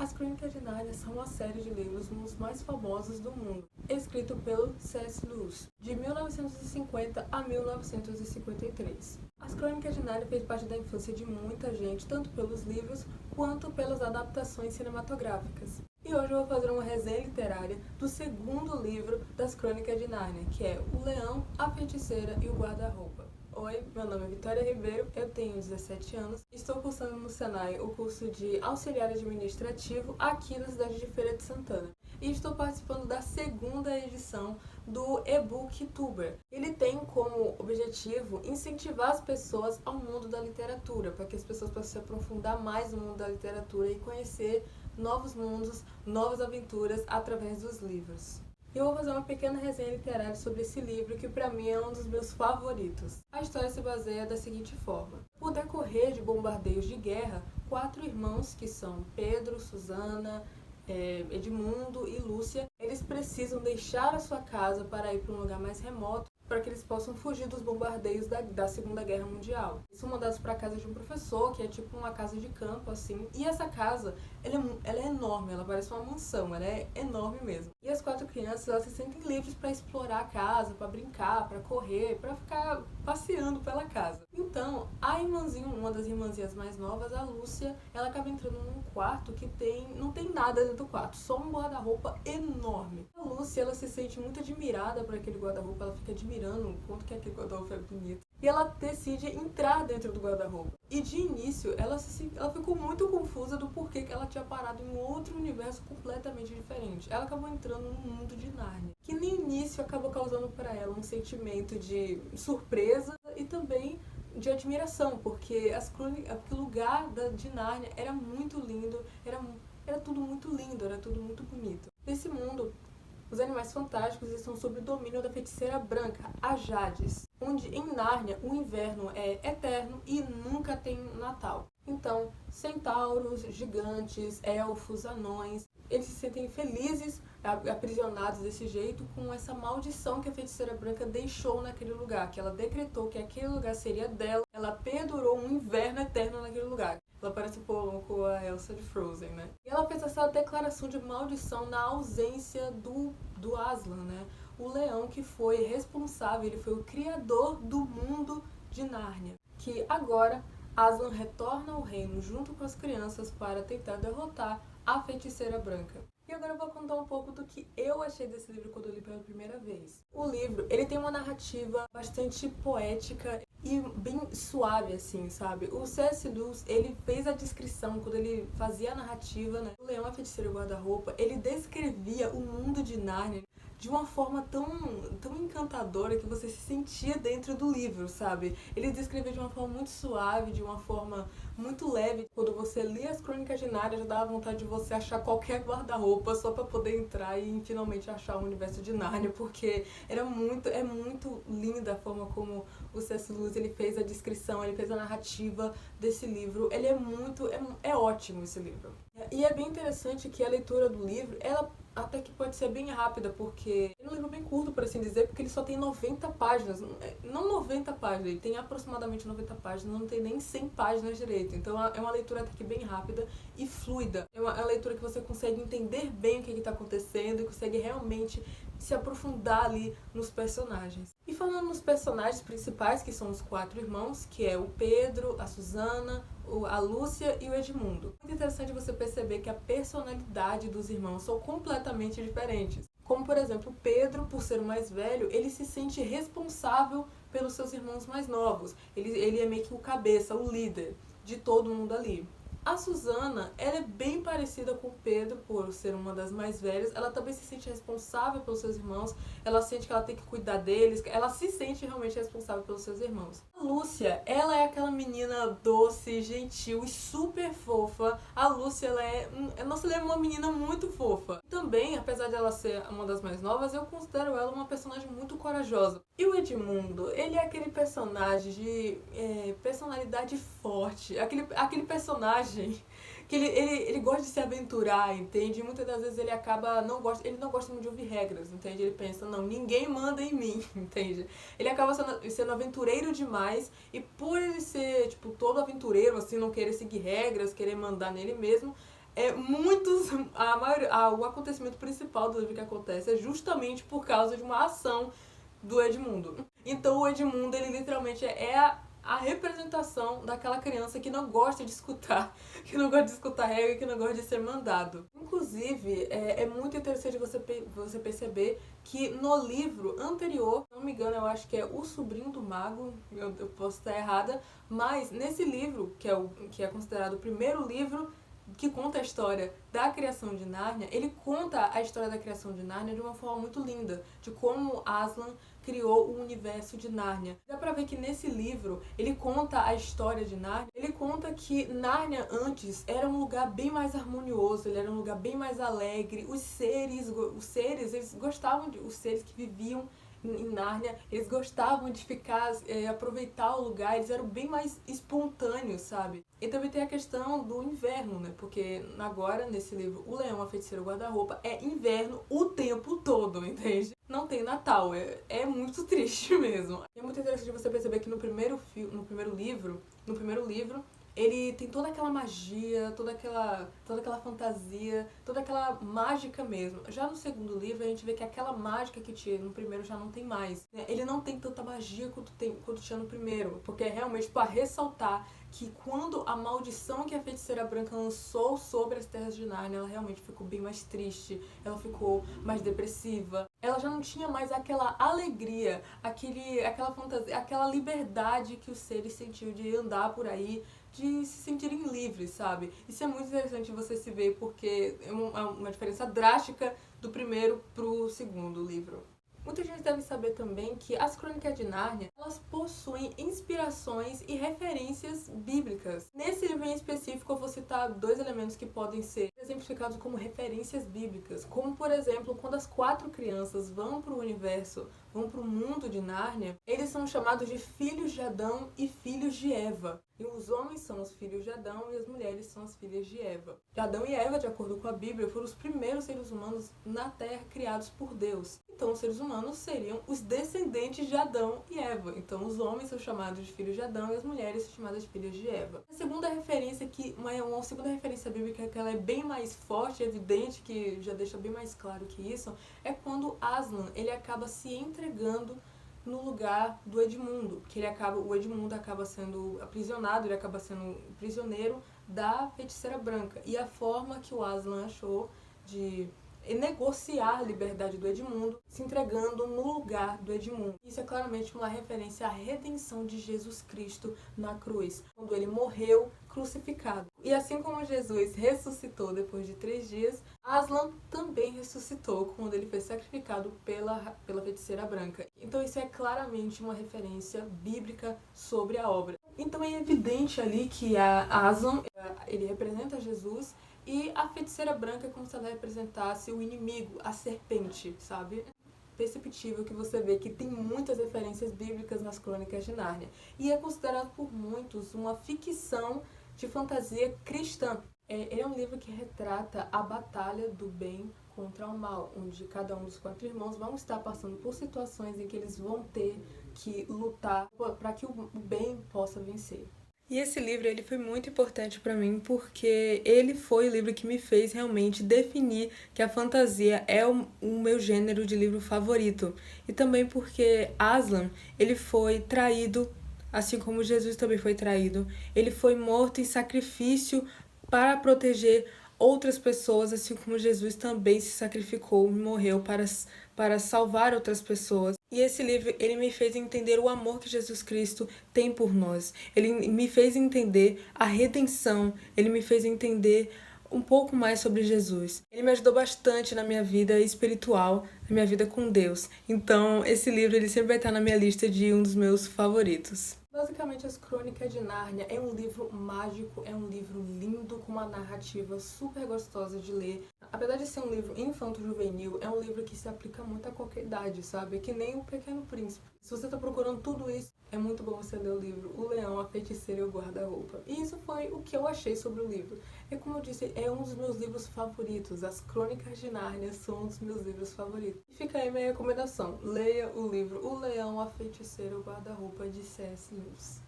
As Crônicas de Nárnia são uma série de livros um dos mais famosos do mundo, escrito pelo C.S. Lewis, de 1950 a 1953. As Crônicas de Nárnia fez parte da infância de muita gente, tanto pelos livros quanto pelas adaptações cinematográficas. E hoje eu vou fazer uma resenha literária do segundo livro das Crônicas de Nárnia, que é O Leão, a Feiticeira e o Guarda-Roupa. Oi, meu nome é Vitória Ribeiro, eu tenho 17 anos, estou cursando no Senai o curso de Auxiliar Administrativo aqui na cidade de Feira de Santana. E estou participando da segunda edição do e-book Tuber. Ele tem como objetivo incentivar as pessoas ao mundo da literatura, para que as pessoas possam se aprofundar mais no mundo da literatura e conhecer novos mundos, novas aventuras através dos livros. Eu vou fazer uma pequena resenha literária sobre esse livro, que para mim é um dos meus favoritos. A história se baseia da seguinte forma. Por decorrer de bombardeios de guerra, 4 irmãos, que são Pedro, Susana, Edmundo e Lúcia, eles precisam deixar a sua casa para ir para um lugar mais remoto, para que eles possam fugir dos bombardeios da Segunda Guerra Mundial. Eles são mandados para a casa de um professor, que é tipo uma casa de campo, assim. E essa casa, ela é enorme, ela parece uma mansão, ela é enorme mesmo. E as 4 crianças, elas se sentem livres para explorar a casa, para brincar, para correr, para ficar passeando pela casa. Então, a irmãzinha, uma das irmãzinhas mais novas, a Lúcia, ela acaba entrando num quarto que não tem nada dentro do quarto, só um guarda-roupa enorme. A Lúcia, ela se sente muito admirada por aquele guarda-roupa, ela fica admirando o quanto que aquele guarda-roupa é bonito. E ela decide entrar dentro do guarda-roupa. E de início, ela ficou muito confusa do porquê que ela tinha parado em um outro universo completamente diferente. Ela acabou entrando no mundo de Nárnia, que no início acabou causando para ela um sentimento de surpresa e também de admiração, porque o lugar de Nárnia era muito lindo, era tudo muito lindo, era tudo muito bonito. Nesse mundo, os animais fantásticos estão sob o domínio da feiticeira branca, a Jadis, onde em Nárnia o inverno é eterno e nunca tem Natal. Então, centauros, gigantes, elfos, anões, eles se sentem felizes, aprisionados desse jeito, com essa maldição que a feiticeira branca deixou naquele lugar, que ela decretou que aquele lugar seria dela, ela perdurou um inverno eterno naquele lugar. Ela parece um pouco a Elsa de Frozen, né? E ela fez essa declaração de maldição na ausência do Aslan, né? O leão que foi responsável, ele foi o criador do mundo de Nárnia. Que agora Aslan retorna ao reino junto com as crianças para tentar derrotar a feiticeira branca. E agora eu vou contar um pouco do que eu achei desse livro quando eu li pela primeira vez. O livro, ele tem uma narrativa bastante poética e bem suave, assim, sabe? O C.S. Lewis, ele fez a descrição, quando ele fazia a narrativa, né? O Leão, a Feiticeira e o Guarda-Roupa, ele descrevia o mundo de Nárnia de uma forma tão encantadora que você se sentia dentro do livro, sabe? Ele descrevia de uma forma muito suave, de uma forma muito leve. Quando você lia as Crônicas de Nárnia, já dava vontade de você achar qualquer guarda-roupa só para poder entrar e finalmente achar o universo de Nárnia, porque é muito linda a forma como o C.S. Lewis ele fez a descrição, ele fez a narrativa desse livro. Ele é ótimo esse livro. E é bem interessante que a leitura do livro, ela até que pode ser bem rápida, porque é um livro bem curto, por assim dizer, porque ele só tem 90 páginas. Não 90 páginas, ele tem aproximadamente 90 páginas, não tem nem 100 páginas direito. Então é uma leitura até que bem rápida e fluida. É uma leitura que você consegue entender bem o que está acontecendo e consegue realmente se aprofundar ali nos personagens. E falando nos personagens principais, que são os 4 irmãos, que é o Pedro, a Susana, a Lúcia e o Edmundo. Muito interessante você perceber que a personalidade dos irmãos são completamente diferentes. Como, por exemplo, Pedro, por ser o mais velho, ele se sente responsável pelos seus irmãos mais novos. Ele é meio que o cabeça, o líder de todo mundo ali. A Susana, ela é bem parecida com o Pedro, por ser uma das mais velhas. Ela também se sente responsável pelos seus irmãos. Ela sente que ela tem que cuidar deles. Ela se sente realmente responsável pelos seus irmãos. A Lúcia, ela é aquela menina doce, gentil e super fofa. A Lúcia, ela é uma menina muito fofa. Também, apesar de ela ser uma das mais novas, eu considero ela uma personagem muito corajosa. E o Edmundo, ele é aquele personagem de personalidade forte. Aquele personagem que ele gosta de se aventurar, entende? E muitas das vezes ele não gosta muito de ouvir regras, entende? Ele pensa, não, ninguém manda em mim, entende? Ele acaba sendo aventureiro demais, e por ele ser, tipo, todo aventureiro, assim, não querer seguir regras, querer mandar nele mesmo, O acontecimento principal do livro que acontece é justamente por causa de uma ação do Edmundo. Então o Edmundo, ele literalmente é a representação daquela criança que não gosta de escutar, que não gosta de escutar regra, que não gosta de ser mandado. Inclusive, é muito interessante você perceber que no livro anterior, se não me engano, eu acho que é O Sobrinho do Mago, eu posso estar errada, mas nesse livro, que é considerado o primeiro livro que conta a história da criação de Nárnia, ele conta a história da criação de Nárnia de uma forma muito linda, de como Aslan criou o universo de Nárnia. Dá pra ver que nesse livro, ele conta a história de Nárnia, ele conta que Nárnia antes era um lugar bem mais harmonioso, ele era um lugar bem mais alegre, os seres eles gostavam os seres que viviam em Nárnia, eles gostavam de ficar, aproveitar o lugar, eles eram bem mais espontâneos, sabe? E também tem a questão do inverno, né? Porque agora, nesse livro, O Leão, a Feiticeira e o Guarda-Roupa, é inverno o tempo todo, entende? Não tem Natal, é muito triste mesmo. É muito interessante você perceber que no primeiro livro, ele tem toda aquela magia, toda aquela fantasia, toda aquela mágica mesmo. Já no segundo livro, a gente vê que aquela mágica que tinha no primeiro já não tem mais. Ele não tem tanta magia quanto tinha no primeiro, porque é realmente para ressaltar que quando a maldição que a Feiticeira Branca lançou sobre as Terras de Nárnia, ela realmente ficou bem mais triste, ela ficou mais depressiva. Ela já não tinha mais aquela alegria, aquela fantasia, aquela liberdade que os seres sentiam de andar por aí, de se sentirem livres, sabe? Isso é muito interessante você se ver, porque é uma diferença drástica do primeiro pro segundo livro. Muita gente deve saber também que as Crônicas de Nárnia, elas possuem inspirações e referências bíblicas. Nesse livro em específico, eu vou citar 2 elementos que podem ser exemplificados como referências bíblicas, como, por exemplo, quando as 4 crianças vão para o universo, vão para o mundo de Nárnia, eles são chamados de filhos de Adão e filhos de Eva. E os homens são os filhos de Adão e as mulheres são as filhas de Eva. Adão e Eva, de acordo com a Bíblia, foram os primeiros seres humanos na Terra criados por Deus. Então, os seres humanos seriam os descendentes de Adão e Eva. Então, os homens são chamados de filhos de Adão e as mulheres são chamadas de filhas de Eva. A segunda referência, uma segunda referência bíblica que ela é bem mais forte, evidente, que já deixa bem mais claro que isso, é quando Aslan, ele acaba se entregando no lugar do Edmundo, que o Edmundo acaba sendo aprisionado, ele acaba sendo prisioneiro da Feiticeira Branca. E a forma que o Aslan achou de negociar a liberdade do Edmundo, se entregando no lugar do Edmundo. Isso é claramente uma referência à redenção de Jesus Cristo na cruz, quando ele morreu crucificado. E assim como Jesus ressuscitou depois de 3 dias, Aslan também ressuscitou quando ele foi sacrificado pela Feiticeira Branca. Então isso é claramente uma referência bíblica sobre a obra. Então é evidente ali que Aslan, ele representa Jesus, e a Feiticeira Branca é como se ela representasse o inimigo, a serpente, sabe? Perceptível que você vê que tem muitas referências bíblicas nas Crônicas de Nárnia. E é considerado por muitos uma ficção de fantasia cristã. Ele é um livro que retrata a batalha do bem contra o mal, onde cada um dos 4 irmãos vão estar passando por situações em que eles vão ter que lutar para que o bem possa vencer. E esse livro, ele foi muito importante para mim porque ele foi o livro que me fez realmente definir que a fantasia é o meu gênero de livro favorito. E também porque Aslan, ele foi traído, assim como Jesus também foi traído. Ele foi morto em sacrifício para proteger outras pessoas, assim como Jesus também se sacrificou e morreu para salvar outras pessoas. E esse livro, ele me fez entender o amor que Jesus Cristo tem por nós. Ele me fez entender a redenção, ele me fez entender um pouco mais sobre Jesus. Ele me ajudou bastante na minha vida espiritual, na minha vida com Deus. Então, esse livro, ele sempre vai estar na minha lista de um dos meus favoritos. Basicamente, As Crônicas de Nárnia é um livro mágico, é um livro lindo, com uma narrativa super gostosa de ler. Apesar de ser um livro infanto-juvenil, é um livro que se aplica muito a qualquer idade, sabe? É que nem O Pequeno Príncipe. Se você está procurando tudo isso, é muito bom você ler o livro O Leão, a Feiticeira e o Guarda-Roupa. E isso foi o que eu achei sobre o livro. É como eu disse, é um dos meus livros favoritos. As Crônicas de Nárnia são um dos meus livros favoritos. E fica aí minha recomendação. Leia o livro O Leão, a Feiticeira e o Guarda-Roupa de C.S. Lewis.